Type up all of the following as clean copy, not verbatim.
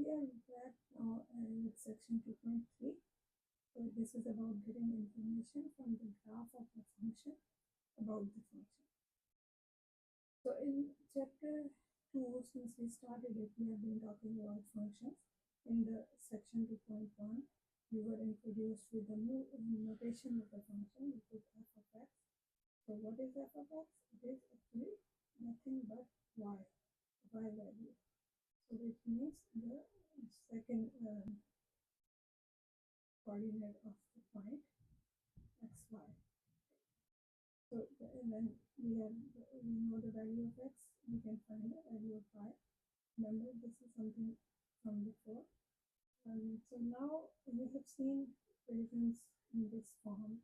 are back now in section 2.3. So this is about getting information from the graph of the function about the function. So in chapter 2, since we started it, we have been talking about functions. In the section 2.1, we were introduced with the new notation of the function, which is f of x. So what is f of x? It is actually nothing but y value. So it means the second coordinate of the point xy. So then we know the value of x, we can find the value of y. Remember, this is something from before. So now we have seen equations in this form.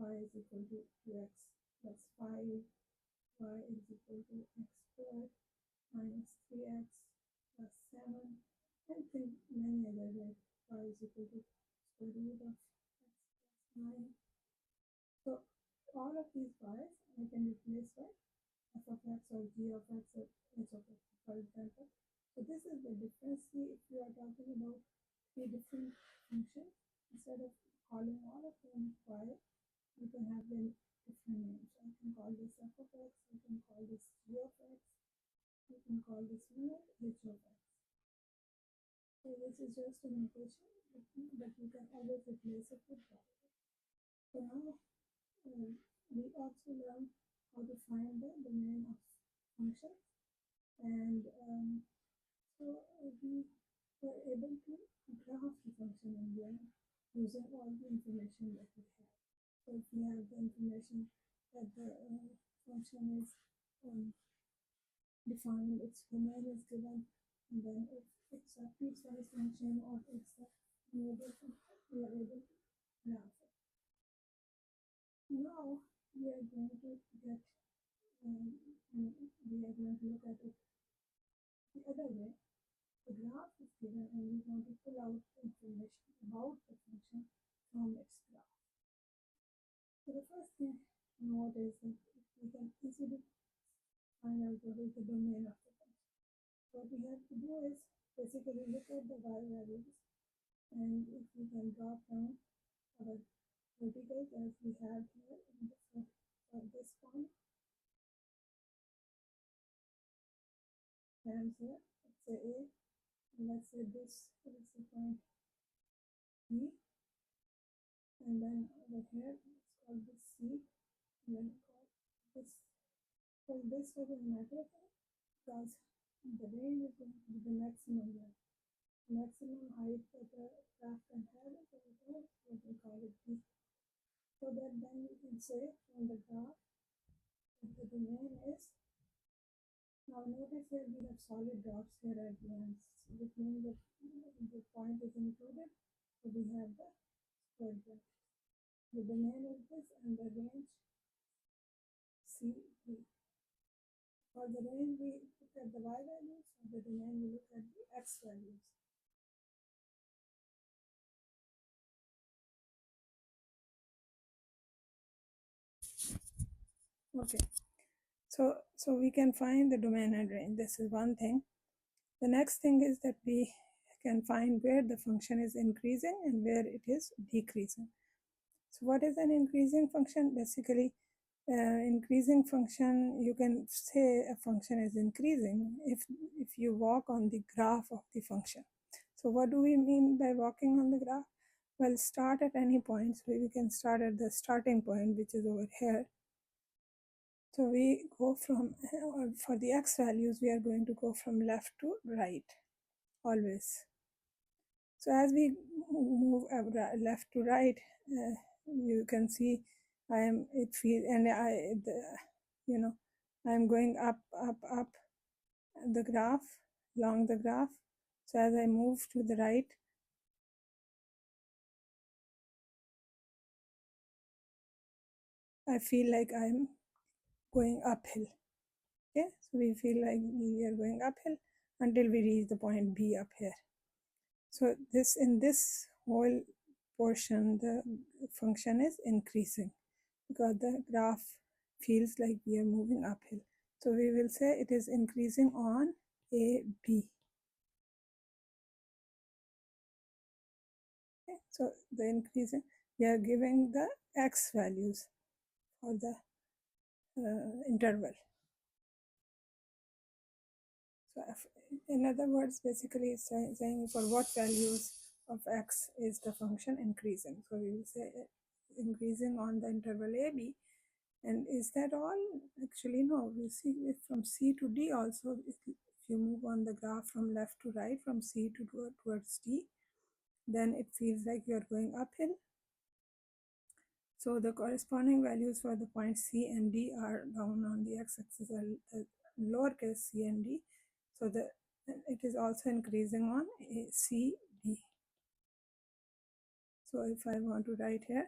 Y is equal to 2x plus 5, y is equal to x squared minus 3x plus 7, and many other ways. Y is equal to square root of x plus 9. So all of these y's I can replace by f of x or g of x or h of x, for example. So this is the difference. See, if you are talking about three different functions, instead of calling all of them y, you can have them different names. I can call this f of x, I can call this g of x, you can call this unit h of x. So this is just an equation, but you can always replace it with y. So now we also learn how to find the domain of functions, and so we were able to graph the function in the end using all the information that we have. So if we have the information that the function is defined, its domain is given, and then if it's a piecewise function or it's a variable function, we are able to graph it. Now we are going to get we are going to look at it the other way. The graph is given and we want to pull out information about the function from its graph. So the first thing to note is that we can easily find out what is the domain of the function. What we have to do is basically look at the y values, and if we can drop down our verticals as we have here in the for this point, and here let's say A, and let's say this is the point B, and then over here let's call this C, and then call this. So this doesn't matter because the range is going to be the maximum length. Maximum height that the graph can have is over here, so we call it B. So that then we can say from the graph that the domain is. Now notice here we have solid dots here at the ends, which means that the point is included, so we have the square bracket. The domain is this and the range CB. For the range we look at the y values, for the domain we look at the x values. Okay, so we can find the domain and range. This is one thing. The next thing is that we can find where the function is increasing and where it is decreasing. So what is an increasing function? Basically, increasing function, you can say a function is increasing if you walk on the graph of the function. So what do we mean by walking on the graph? Well, start at any point. So we can start at the starting point, which is over here. So we go from, for the x values, we are going to go from left to right, always. So as we move left to right, you can see I'm going up the graph, along the graph. So as I move to the right, I feel like I'm going uphill. Okay, so we feel like we are going uphill until we reach the point B up here. So in this whole portion, the function is increasing because the graph feels like we are moving uphill. So we will say it is increasing on AB. So the increasing, we are giving the x values for the interval. So in other words, basically it's saying for what values of x is the function increasing. So we will say increasing on the interval AB. And is that all? Actually, no. We see it from C to D also. If you move on the graph from left to right, from C to towards D, then it feels like you're going uphill. So the corresponding values for the points C and D are down on the x-axis, the lowercase c and d. So it is also increasing on C, D. So if I want to write here,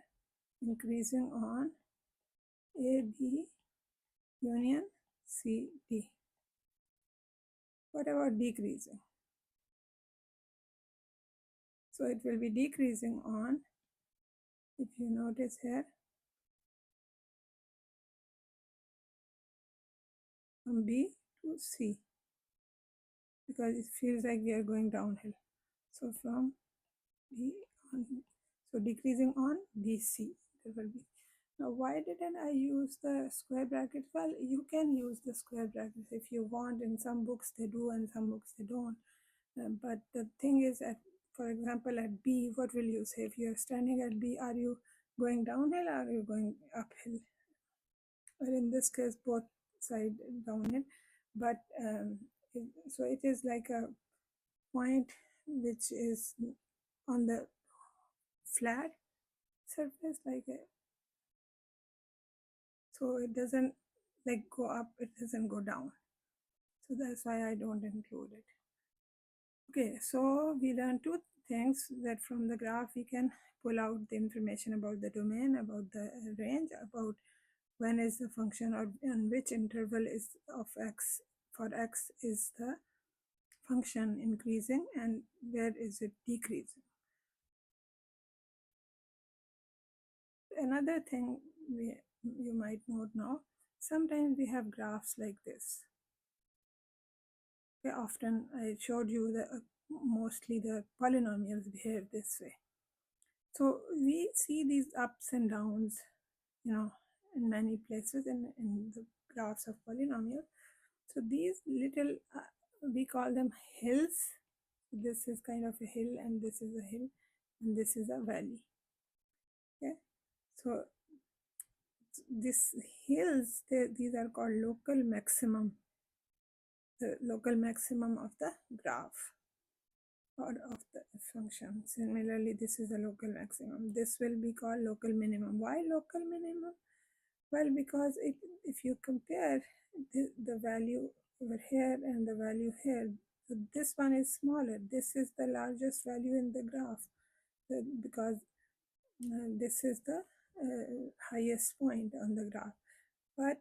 increasing on A, B, union C, D. What about decreasing? So it will be decreasing on, if you notice here, from B to C, because it feels like we are going downhill. So from B on, so decreasing on BC, it will be. Now, why didn't I use the square brackets? Well, you can use the square brackets if you want. In some books they do, and some books they don't. But the thing is, for example, at B, what will you say? If you're standing at B, are you going downhill or are you going uphill? Or in this case, both side downhill. But so it is like a point which is on the flat surface, like a, so it doesn't like go up, it doesn't go down. So that's why I don't include it. Okay, so we learned two things, that from the graph we can pull out the information about the domain, about the range, about when is the function, or in which interval is of x, for x is the function increasing and where is it decreasing. Another thing you might note now, sometimes we have graphs like this. Okay, often I showed you that mostly the polynomials behave this way. So we see these ups and downs, in many places in the graphs of polynomials. So these little, we call them hills. This is kind of a hill, and this is a hill, and this is a valley. Okay, so these hills, these are called local maximum, the local maximum of the graph or of the function. Similarly, this is a local maximum. This will be called local minimum. Why local minimum? Well, because if you compare the value over here and the value here, so this one is smaller. This is the largest value in the graph, because this is the highest point on the graph. But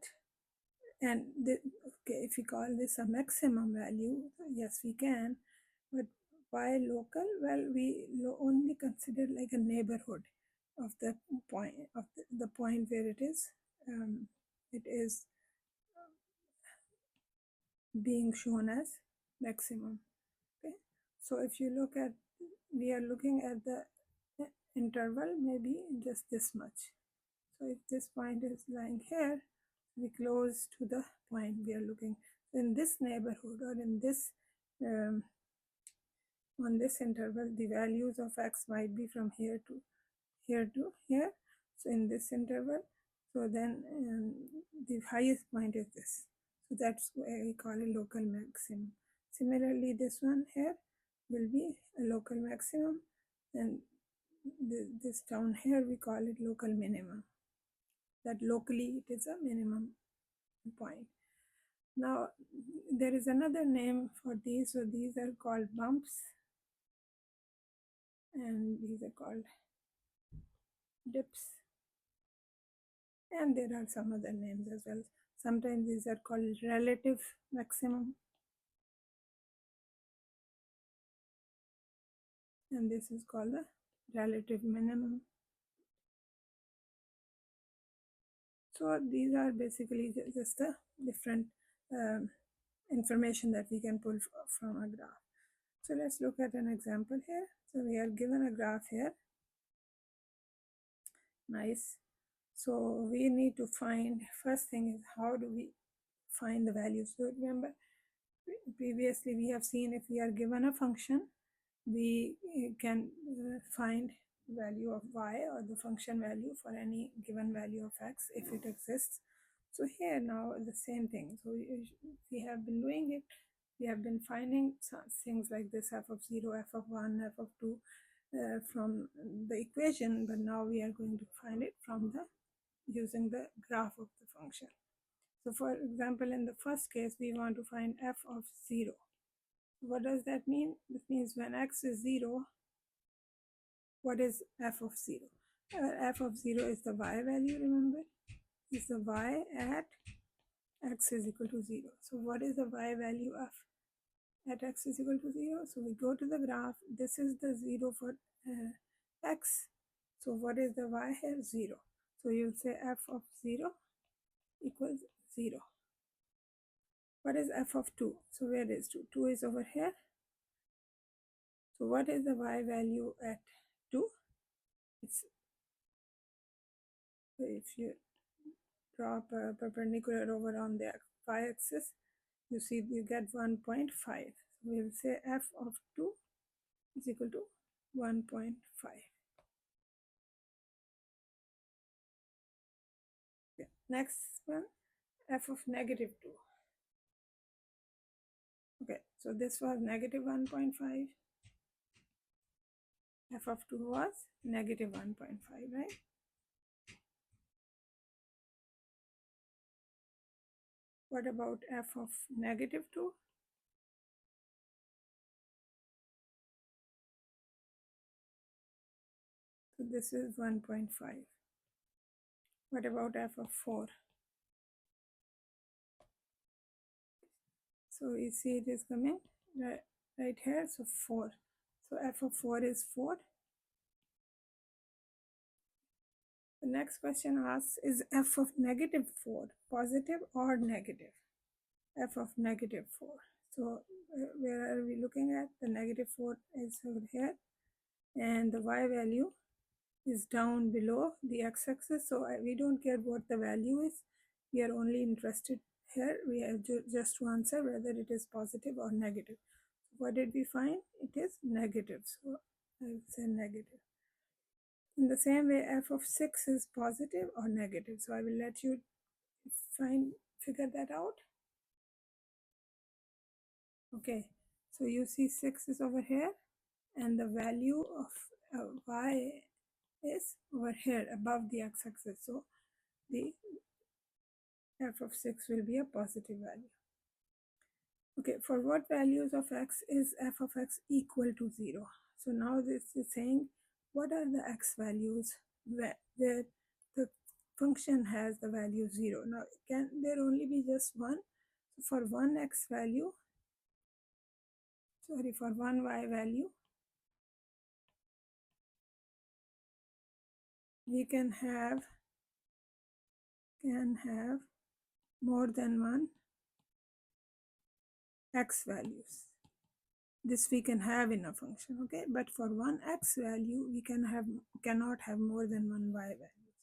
and okay, if we call this a maximum value, yes, we can. But why local? Well, we only consider like a neighborhood of the point, of the point where it is being shown as maximum. Okay, so if you look at, we are looking at the interval, maybe just this much. So if this point is lying here, we close to the point we are looking. In this neighborhood, or in this on this interval, the values of x might be from here to here to here. So in this interval, so then the highest point is this. So that's why we call it local maximum. Similarly, this one here will be a local maximum, and this down here we call it local minimum. That locally it is a minimum point. Now there is another name for these. So these are called bumps, and these are called dips, and there are some other names as well. Sometimes these are called relative maximum, and this is called the relative minimum. So these are basically just the different information that we can pull from a graph. So let's look at an example here. So we are given a graph here, Nice. So we need to find, first thing is how do we find the value. So remember, previously we have seen if we are given a function, we can find value of y or the function value for any given value of x if it exists. So here now the same thing. So we have been doing it. We have been finding things like this f of 0, f of 1, f of 2 from the equation, but now we are going to find it from the using the graph of the function. So for example, in the first case, we want to find f of 0. What does that mean? This means when x is 0, what is f of 0? F of 0 is the y value, remember? Is the y at x is equal to 0. So what is the y value of at x is equal to 0? So we go to the graph. This is the 0 for x. So what is the y here? 0. So you'll say f of 0 equals 0. What is f of 2? So where is 2? 2 is over here. So what is the y value at 2? It's, if you drop a perpendicular over on the y-axis, you see you get 1.5. So we'll say f of 2 is equal to 1.5. Okay. Next one, f of negative 2. Okay, so this was negative 1.5. F of 2 was negative 1.5, right? What about f of negative 2? So this is 1.5. What about f of 4? So you see it is coming right here, so 4. So f of 4 is 4. The next question asks, is f of negative 4 positive or negative? F of negative 4. So where are we looking at? The negative 4 is over here, and the y value is down below the x-axis. So we don't care what the value is. We are only interested here. We have just to answer whether it is positive or negative. What did we find? It is negative. So I will say negative. In the same way, f of 6 is positive or negative. So I will let you figure that out. Okay, so you see 6 is over here, and the value of y is over here above the x-axis. So the f of 6 will be a positive value. Okay, for what values of x is f of x equal to 0? So now this is saying what are the x values where the function has the value 0. Now can there only be just one? So for one x value, for one y value, we can have more than one x values. This we can have in a function, okay? But for one x value, we cannot have more than one y values.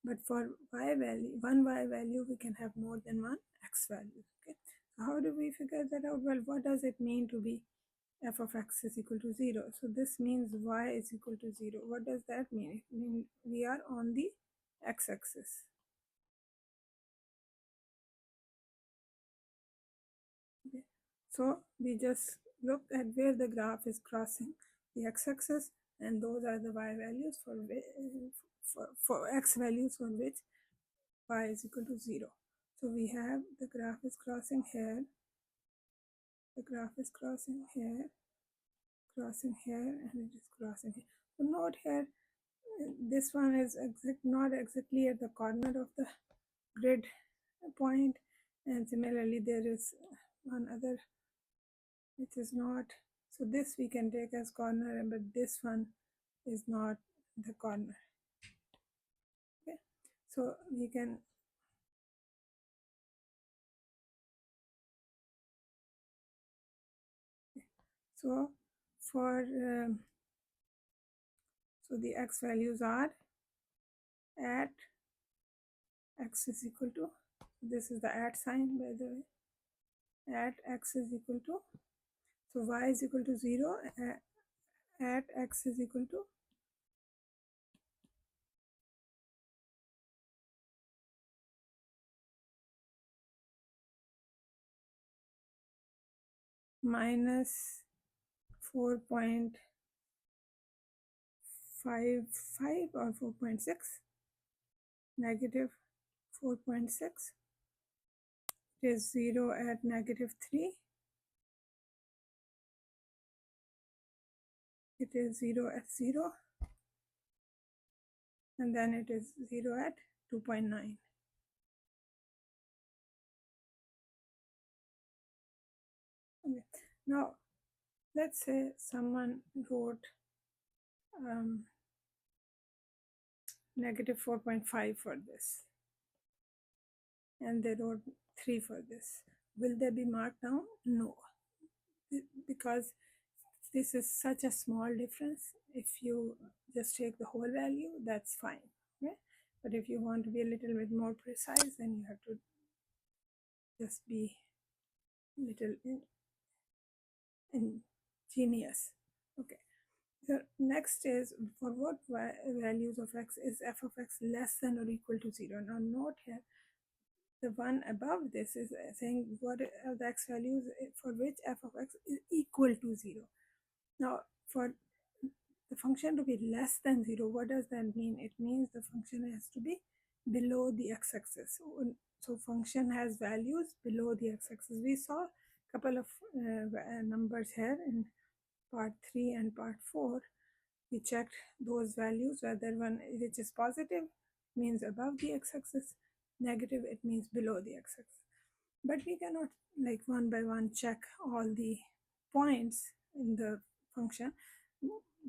But for one y value, we can have more than one x value, okay? So how do we figure that out? Well, what does it mean to be f of x is equal to 0? So this means y is equal to 0. What does that mean? It means we are on the x-axis. Okay. So we just look at where the graph is crossing the x-axis, and those are the y values for x values for which y is equal to 0. So we have the graph is crossing here, the graph is crossing here, and it is crossing here. So note here, this one is not exactly at the corner of the grid point, and similarly there is one other which is not. So this we can take as corner, but this one is not the corner. Okay, so we can so for so the x values are at x is equal to, this is the at sign by the way, at x is equal to, so y is equal to 0, at x is equal to minus 4.55 or 4.6, negative 4.6. It is 0 at negative 3. It is 0 at 0. And then it is 0 at 2.9. Okay. Now, let's say someone wrote negative 4.5 for this, and they wrote 3 for this. Will they be marked down? No, because this is such a small difference. If you just take the whole value, that's fine. Okay? But if you want to be a little bit more precise, then you have to just be little ingenious. Okay. The next is, for what values of x is f of x less than or equal to 0? Now note here, the one above this is saying what are the x values for which f of x is equal to 0. Now for the function to be less than 0, what does that mean? It means the function has to be below the x-axis. So function has values below the x-axis. We saw a couple of numbers here in part 3 and part 4. We checked those values, whether one which is positive means above the x-axis, negative it means below the x-axis. But we cannot like one by one check all the points in the function.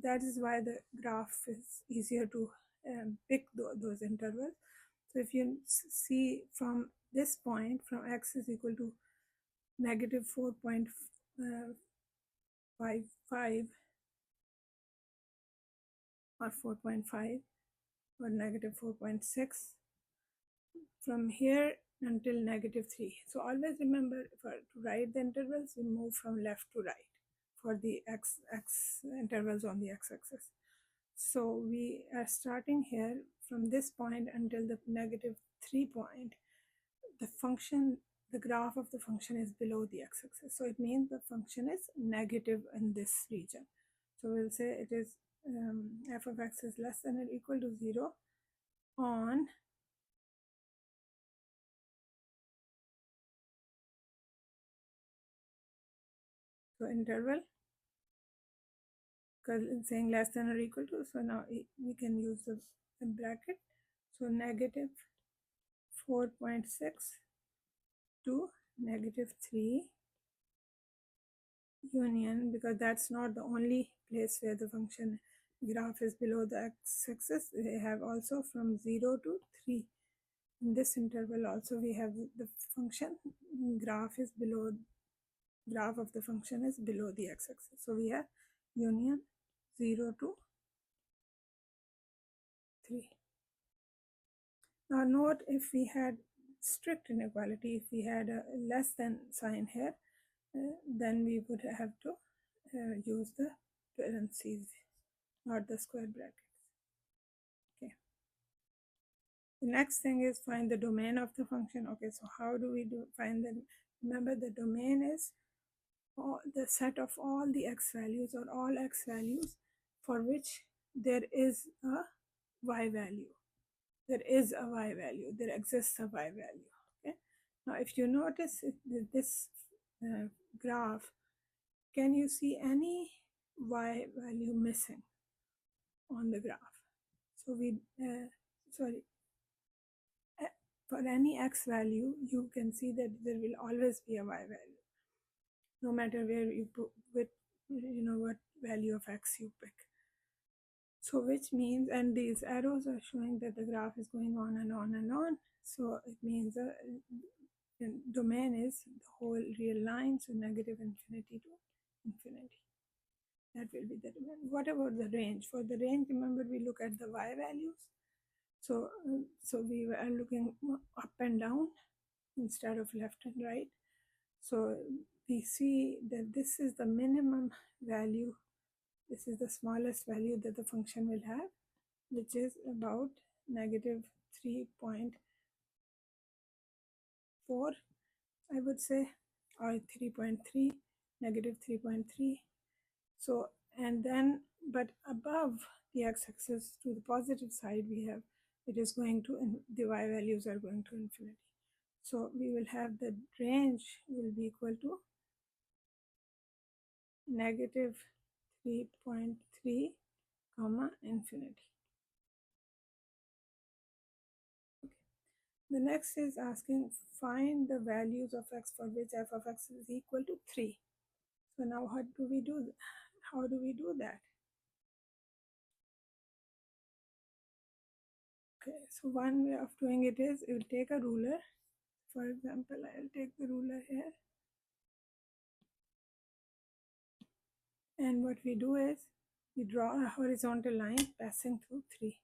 That is why the graph is easier to pick those intervals. So if you see from this point, from x is equal to negative 4.55 or 4.5 or negative 4.6, from here until negative 3. So always remember, to write the intervals, we move from left to right for the x intervals on the x-axis. So we are starting here from this point until the negative 3 point. The function, the graph of the function is below the x-axis. So it means the function is negative in this region. So we'll say it is f of x is less than or equal to 0 on the interval, because it's saying less than or equal to, so now we can use the bracket. So negative 4.6 to negative 3 union, because that's not the only place where the function graph is below the x-axis. They have also from 0 to 3. In this interval also we have the function graph is below, graph of the function is below the x-axis. So we have union 0 to 3. Now note, if we had strict inequality, if we had a less than sign here, then we would have to use the parentheses, not the square brackets. Okay. The next thing is find the domain of the function. Okay, so how do we find the, remember the domain is the set of all the x values or all x values for which there is a y value. There is a y value, there exists a y value. Okay. Now if you notice this graph, can you see any y value missing on the graph? So we for any x value, you can see that there will always be a y value, no matter where you put with what value of x you pick. So which means, and these arrows are showing that the graph is going on and on and on. So it means the domain is the whole real line, so negative infinity to infinity. That will be the domain. What about the range? For the range, remember we look at the y values. So we were looking up and down instead of left and right. So we see that this is the minimum value. This is the smallest value that the function will have, which is about negative 3.4, I would say, or 3.3, negative 3.3. So, and then, but above the x-axis to the positive side, we have, it is going to, the y values are going to infinity. So we will have the range will be equal to negative 3.3 comma infinity. Okay. The next is asking find the values of x for which f of x is equal to 3. So now how do we do that? Okay, so one way of doing it is you will take a ruler. For example, I'll take the ruler here, and what we do is we draw a horizontal line passing through 3.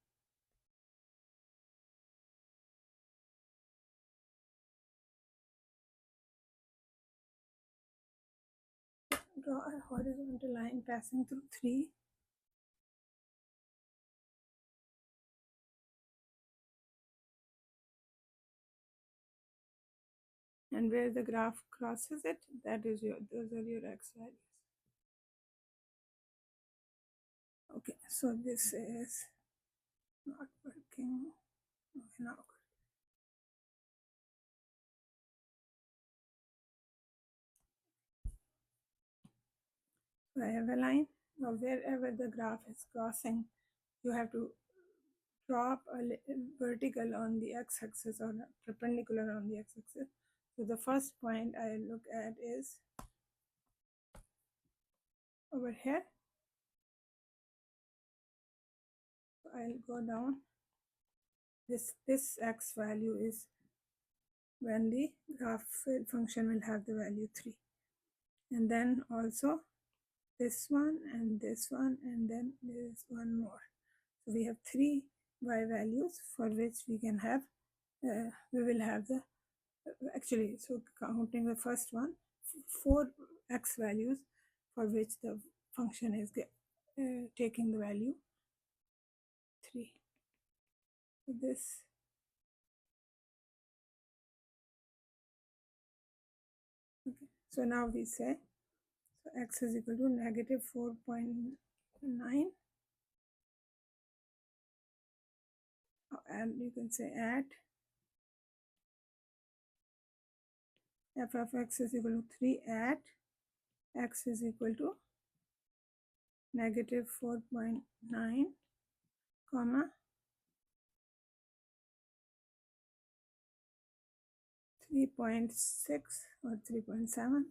Draw a horizontal line passing through 3. And where the graph crosses it, that is those are your x values. Okay, so this is not working. Okay, now I have a line. Now wherever the graph is crossing, you have to drop a vertical on the x-axis or perpendicular on the x-axis. So the first point I look at is over here. So I'll go down. This x value is when the graph function will have the value 3. And then also this one and this one, and then there is one more. So we have 3 y values for which we can have, we will have the, actually, so counting the first one, 4 x values for which the function is taking the value 3. So this, okay. So now we say, so x is equal to negative 4.9, and you can say at f of x is equal to 3 at x is equal to negative 4.9 comma 3.6 or 3.7.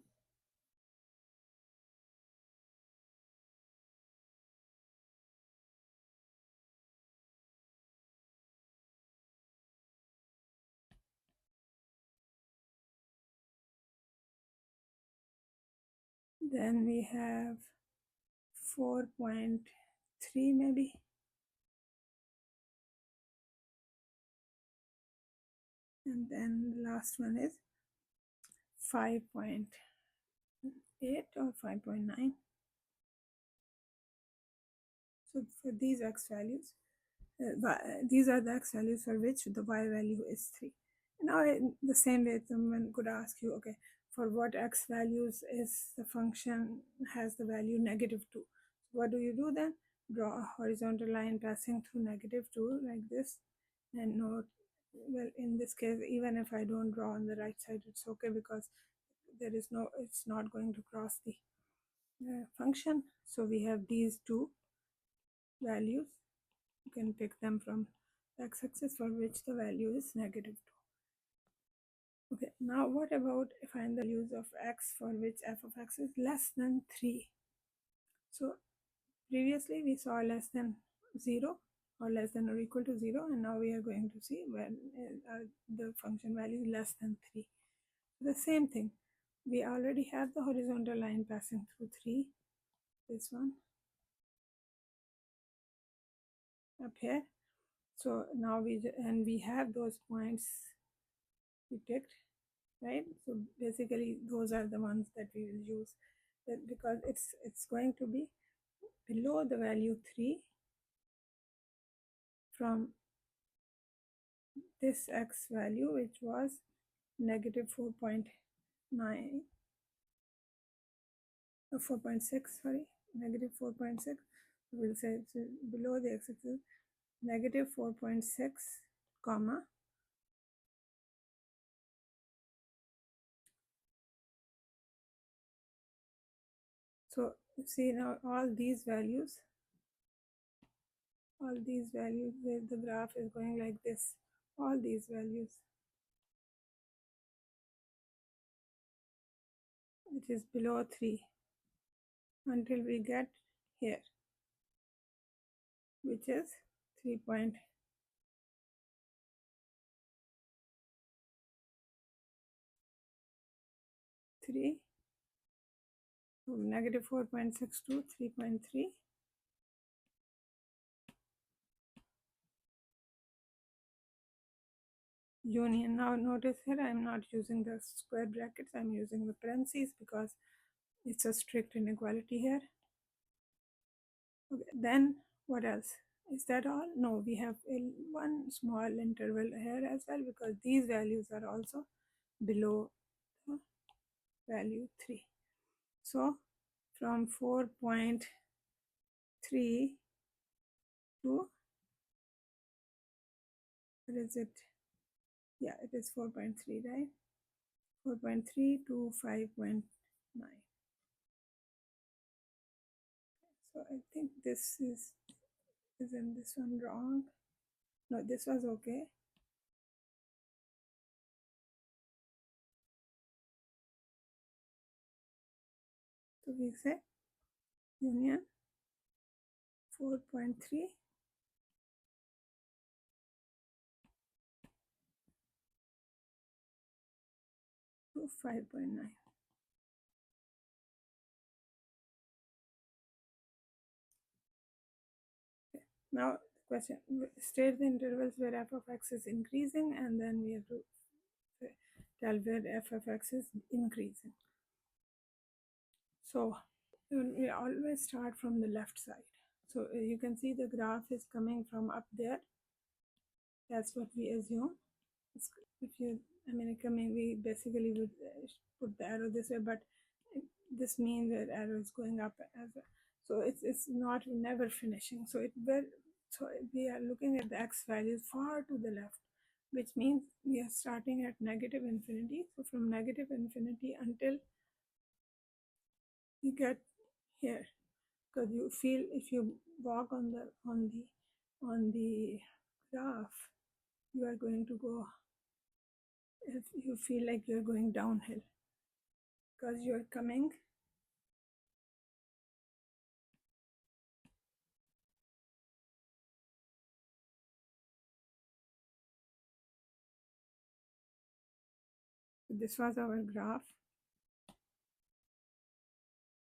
Then we have 4.3 maybe. And then the last one is 5.8 or 5.9. So for these x values, these are the x values for which the y value is 3. Now in the same way, someone could ask you, okay, for what x values is the function has the value negative 2. So what do you do then? Draw a horizontal line passing through negative 2 like this, and note, well, in this case, even if I don't draw on the right side, it's okay, because there is no, it's not going to cross the function. So we have these 2 values. You can pick them from the x-axis for which the value is negative 2. Okay, now what about find the values of x for which f of x is less than 3? So previously we saw less than 0 or less than or equal to 0, and now we are going to see when the function value is less than 3. The same thing, we already have the horizontal line passing through 3, this one up here. So now we have those points we picked, right? So basically those are the ones that we will use, because it's going to be below the value 3 from this x value, which was negative 4.9 4.6, sorry, negative 4.6. We'll say it's below the x-axis, negative 4.6 comma so see now all these values where the graph is going like this, all these values, which is below 3 until we get here, which is 3.3. So negative 4.6 to 3.3. Union. Now notice here I am not using the square brackets, I am using the parentheses because it's a strict inequality here. Okay, then what else? Is that all? No, we have one small interval here as well, because these values are also below the value 3. So from 4.3 to, what is it? Yeah, it is 4.3, right? 4.3 to 5.9. So I think this isn't this one wrong? No, this was okay. So we say union 4.3 to 5.9. Now the question, state the intervals where f of x is increasing, and then we have to tell where f of x is increasing. So we always start from the left side. So you can see the graph is coming from up there. That's what we assume. If you, I mean, we basically would put the arrow this way, but this means that arrow is going up as well. So it's not never finishing. So we are looking at the x values far to the left, which means we are starting at negative infinity. So from negative infinity until you get here, because you feel if you walk on the graph, you are going to go, if you feel like you're going downhill, because you're coming so this was our graph.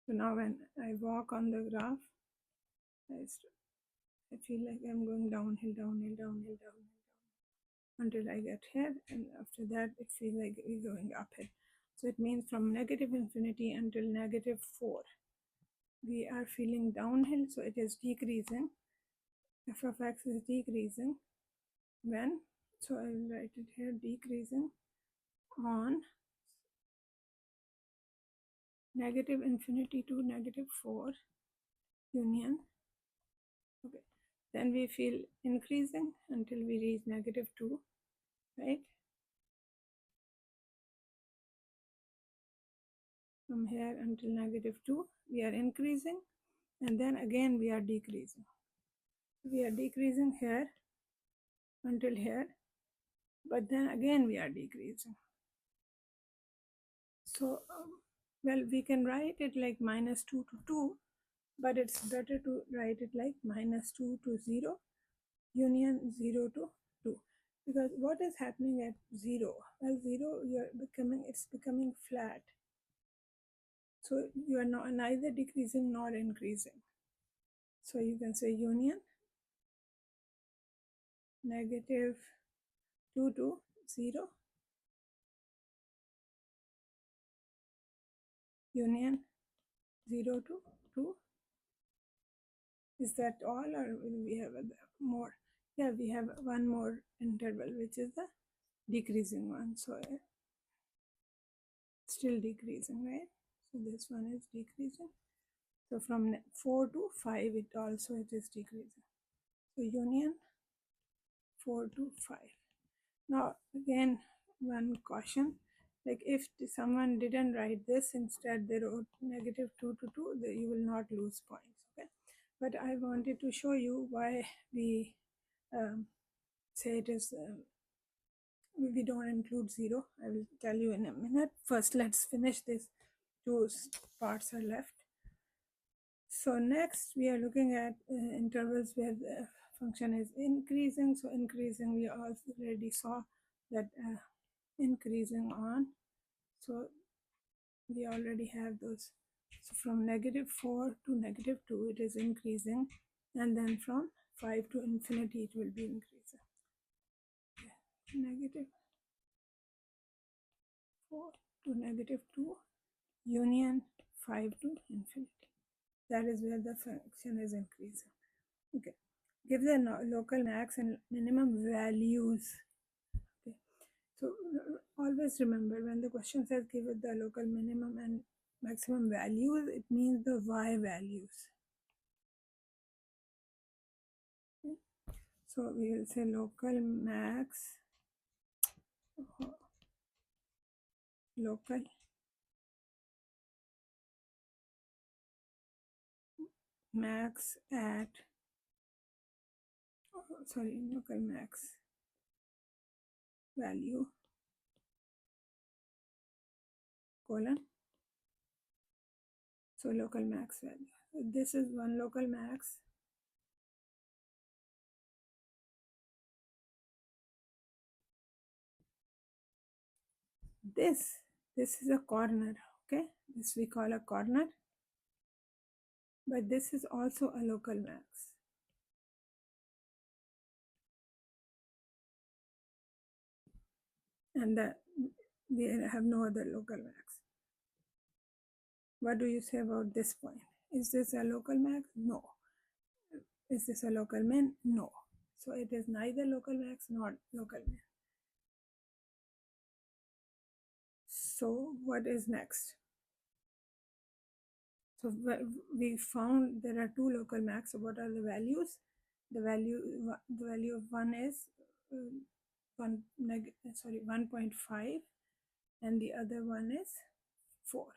So now when I walk on the graph, I feel like I'm going downhill, downhill, downhill, downhill, until I get here, and after that it feels like we're going uphill. So it means from negative infinity until negative 4, we are feeling downhill, so it is decreasing. F of x is decreasing when, so I will write it here, decreasing on negative infinity to negative 4 union. Okay, then we feel increasing until we reach negative 2, right? From here until negative 2 we are increasing, and then again we are decreasing. We are decreasing here until here, but then again we are decreasing. So well, we can write it like minus 2 to 2, but it's better to write it like minus 2 to 0 union 0 to 2, because what is happening at 0? Well, 0, it's becoming flat, so you are neither decreasing nor increasing. So you can say union negative 2 to 0 union 0 to 2. Is that all, or will we have more? Yeah, we have one more interval, which is the decreasing one. So still decreasing, right? So this one is decreasing. So from 4 to 5, it also it is decreasing. So union 4 to 5. Now again, one caution, like if someone didn't write this, instead they wrote negative 2 to 2, you will not lose points. Okay, but I wanted to show you why we say it is we don't include 0. I will tell you in a minute. First, let's finish this. Two parts are left. So next we are looking at intervals where the function is increasing. So increasing, we already saw that increasing on. So we already have those. So from negative 4 to negative 2, it is increasing. And then from 5 to infinity, it will be increasing. Negative 4 to negative 2, union 5 to infinity. That is where the function is increasing. Okay. Give the local max and minimum values. Okay. So always remember, when the question says give it the local minimum and maximum values, it means the y values. Okay. So we will say local max, local max at, local max value colon. So local max value. So this is one local max. This is a corner. Okay, this we call a corner, but this is also a local max. And we have no other local max. What do you say about this point? Is this a local max? No. Is this a local min? No. So it is neither local max nor local min. So what is next? So we found there are two local max. So what are the values? The value of one is 1.5, and the other one is 4.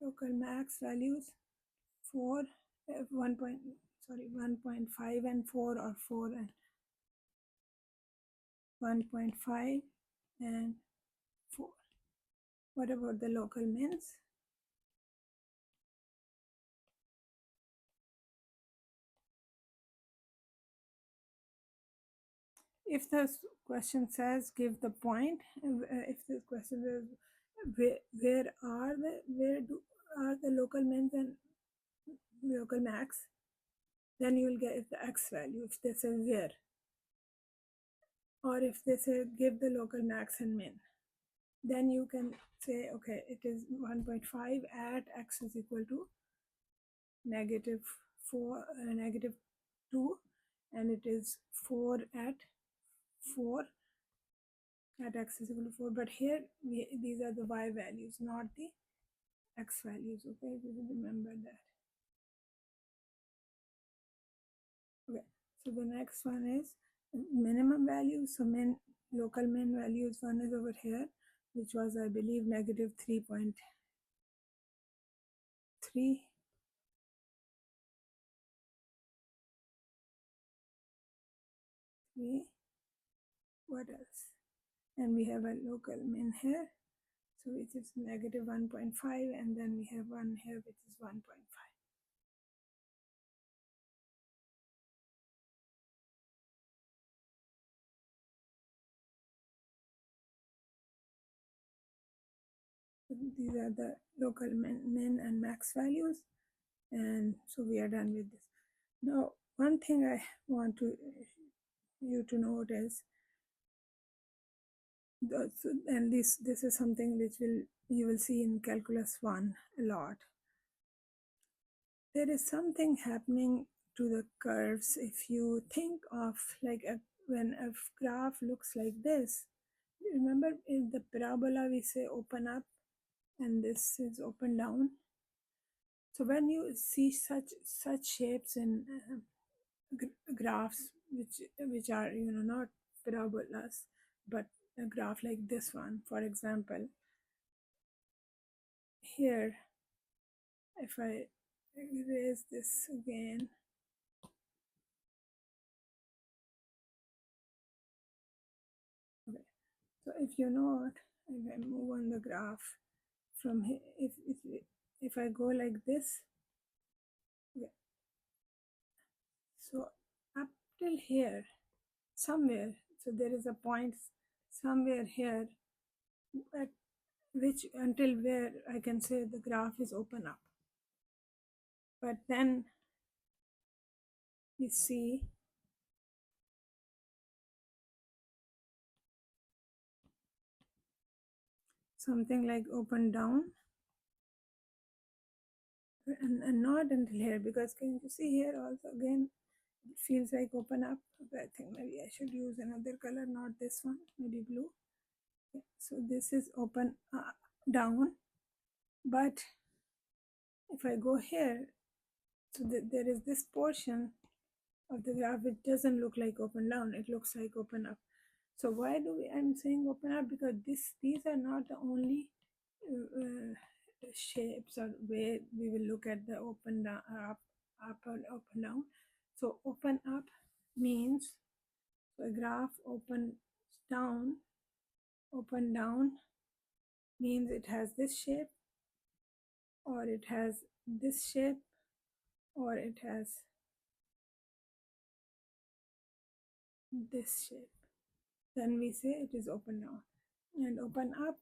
Local max values 4, 1.5 and 4, or 4 and 1.5 and 4. What about the local mins? If the question says give the point, if the question is where are the local mins and local max, then you will get the x value if they say where, or if they say give the local max and min, then you can say okay, it is 1.5 at x is equal to negative 4 negative 2, and it is 4 at 4 at x is equal to 4. But here these are the y values, not the x values. Okay, remember that. Okay, so the next one is minimum value. So local min values, one is over here, which was I believe negative 3.3. What else? And we have a local min here, so which is negative 1.5, and then we have one here which is 1.5. These are the local min and max values, and so we are done with this. Now one thing I want you to note is, and this is something which you will see in calculus 1 a lot. There is something happening to the curves. If you think of like when a graph looks like this, remember in the parabola we say open up and this is open down. So when you see such shapes in graphs which are not parabolas but a graph like this one, for example, here if I erase this again, okay. So if you note, if I move on the graph from here, if I go like this, okay, so up till here somewhere, so there is a point somewhere here at which until where I can say the graph is open up. But then we see something like open down, and not until here, because can you see here also again it feels like open up. Okay, I think maybe I should use another color, not this one, maybe blue. Okay, so this is open down, but if I go here, so there is this portion of the graph which doesn't look like open down, it looks like open up. So why I'm saying open up? Because these are not the only shapes or way we will look at the open down, up or open down. So open up means a graph open down means it has this shape, or it has this shape, or it has this shape. Then we say it is open down. And open up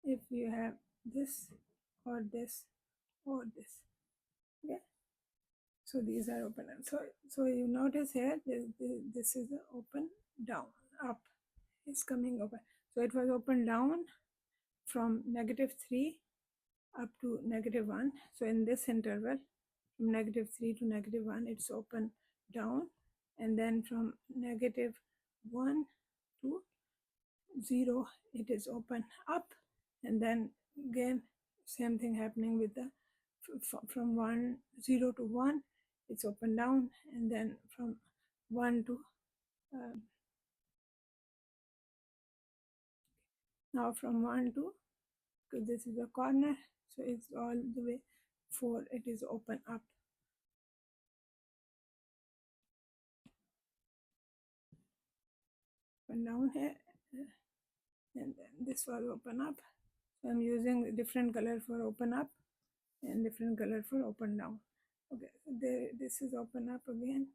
if you have this or this or this. Okay, so these are open up. So you notice here this is the open down. Up is coming open. So it was open down from -3 up to -1. So in this interval from -3 to -1 it's open down, and then from -1 to 0 it is open up, and then again same thing happening with the from 0 to 1 it's open down, and then from 1 to now from 1 to, because this is a corner, so it's all the way 4 it is open up. Open down here, and then this was open up. So I'm using different color for open up and different color for open down. Okay, so there, this is open up again.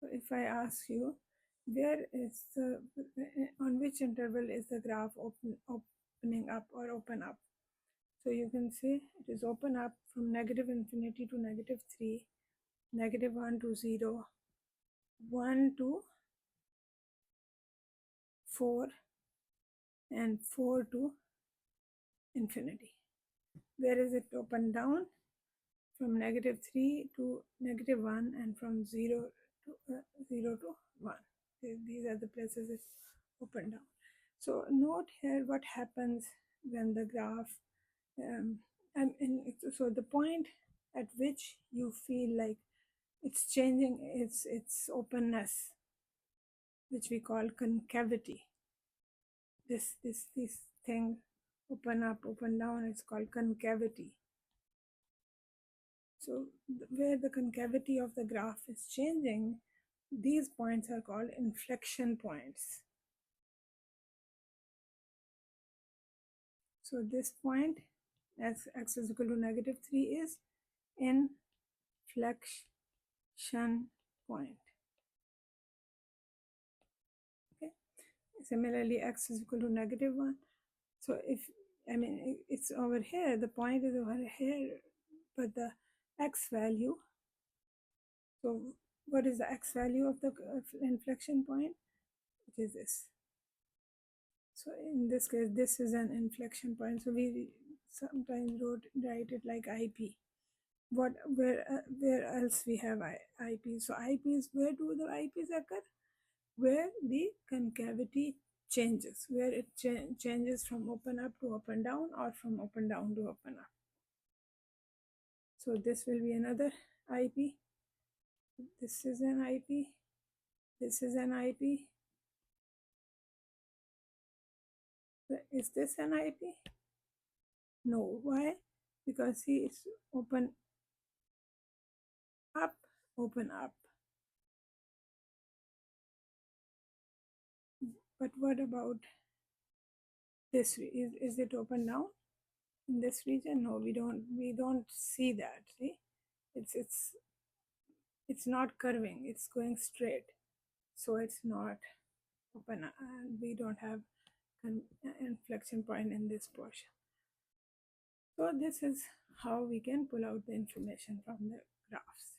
So if I ask you, where is the, on which interval is the graph opening up or open up? So you can say it is open up from -infinity to -3, -1 to 0, 1 to 4, and 4 to infinity. Where is it open down? From -3 to -1, and from 0 to 1. These are the places it's open down. So note here what happens when the graph, so the point at which you feel like it's changing its openness, which we call concavity. This thing open up, open down, it's called concavity. So where the concavity of the graph is changing, these points are called inflection points. So this point, as x is equal to -3, is inflection point. Similarly, x is equal to -1. So if, I mean, it's over here, the point is over here, but the x value, so what is the x value of the inflection point? It is this. So in this case, this is an inflection point. So we sometimes write it like IP. What, where else we have IP? So IP is, where do the IPs occur? Where the concavity changes, where it changes from open up to open down, or from open down to open up. So this will be another IP. This is an IP. This is an IP. Is this an IP? No. Why? Because see, it's open up, open up. But what about this? Is it open down in this region? No, we don't see that. See, it's not curving, it's going straight, so it's not open, and we don't have an inflection point in this portion. So this is how we can pull out the information from the graphs.